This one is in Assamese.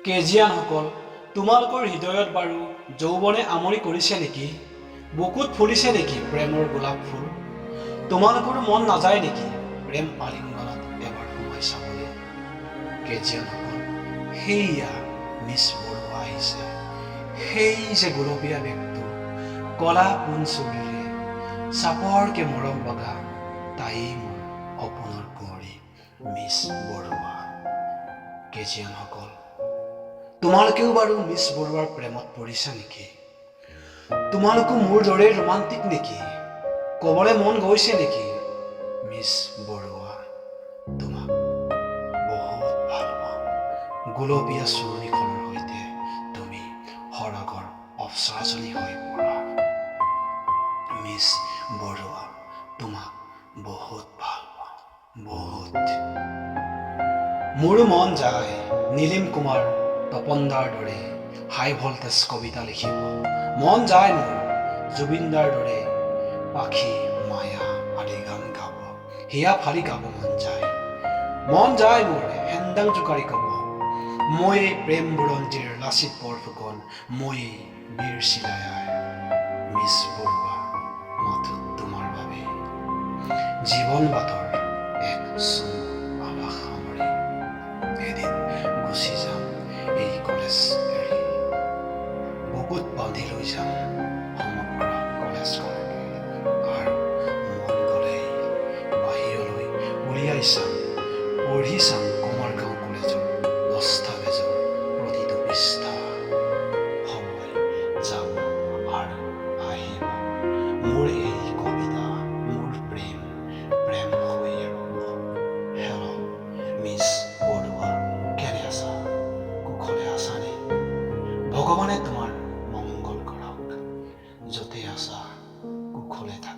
কেজিয়ানসকল, তোমালোকৰ হৃদয়ত বাৰু যৌৱনে আমনি কৰিছে নেকি? বুকুত ফুলিছে নেকি প্ৰেমৰ গোলাপ ফুল? তোমালোকৰো মন নাযায় নেকি প্ৰেম আলিংগনত এবাৰ সোমাই চাবলৈ? কেজিয়ানসকল, সেইয়া মিছ বৰুৱা আহিছে। সেই যে গোলপীয়া বেগটো, কলা পোন চুলিৰে, চাপৰকে মৰম লগা, তাই মোৰ সপোনৰ কুঁৱৰী মিছ বৰুৱা। কেজিয়ানসকল, তোমালোকেও বাৰু মিছ বৰুৱাৰ প্ৰেমত পৰিছা নেকি? তোমালোকো মোৰ দৰে ৰোমান্টিক নেকি? ক'বলৈ মন গৈছে নেকি মিছ বৰুৱা, তোমাক বহুত ভাল পাওঁ। গোলপীয়া চুৰণিখনৰ সৈতে তুমি সৰগৰ অপ্সৰাজনী হৈ পৰা। মিছ বৰুৱা, তোমাক বহুত ভাল পাওঁ, বহুত। মোৰো মন যায় নীলিম কুমাৰ তপনদাৰ দৰে হাই ভল্টেজ কবিতা লিখিব। মন যায় মোৰ জুবিনদাৰ দৰে পাখি মায়া আদি গান গাব। হিয়া ফালি গাব মন যায়। মন যায় মোৰ হেন্দাং জোকাৰি ক'ব, মই প্ৰেম বুৰঞ্জীৰ লাচিত বৰফুকন, মই বীৰ চিলায়াৰ মিছ বৰুৱা, মাথো তোমাৰ বাবে জীৱন বাটৰ এক চুম আভাস সামৰি এদিন গুচি যাম এই কলেজ এৰি। বুকুত বান্ধি লৈ যাম সমগ্ৰ কলেজখনকে, আৰু মন গ'লেই বাহিৰলৈ উলিয়াই চাম, পঢ়ি চাম কুমাৰগাঁও কলেজৰ দস্তাবেজৰ প্ৰতিটো পৃষ্ঠা। সময় যাব আৰু আহিব, মোৰ এই কবিতা, মোৰ প্ৰেম, প্ৰেম হৈয়ে ৰ'ব। হেল্ল' মিছ বৰুৱা, কেনে আছা? কুশলে আছানে? ভগৱানে তোমাৰ মংগল কৰক। য'তে আছা কুশলে থাকা।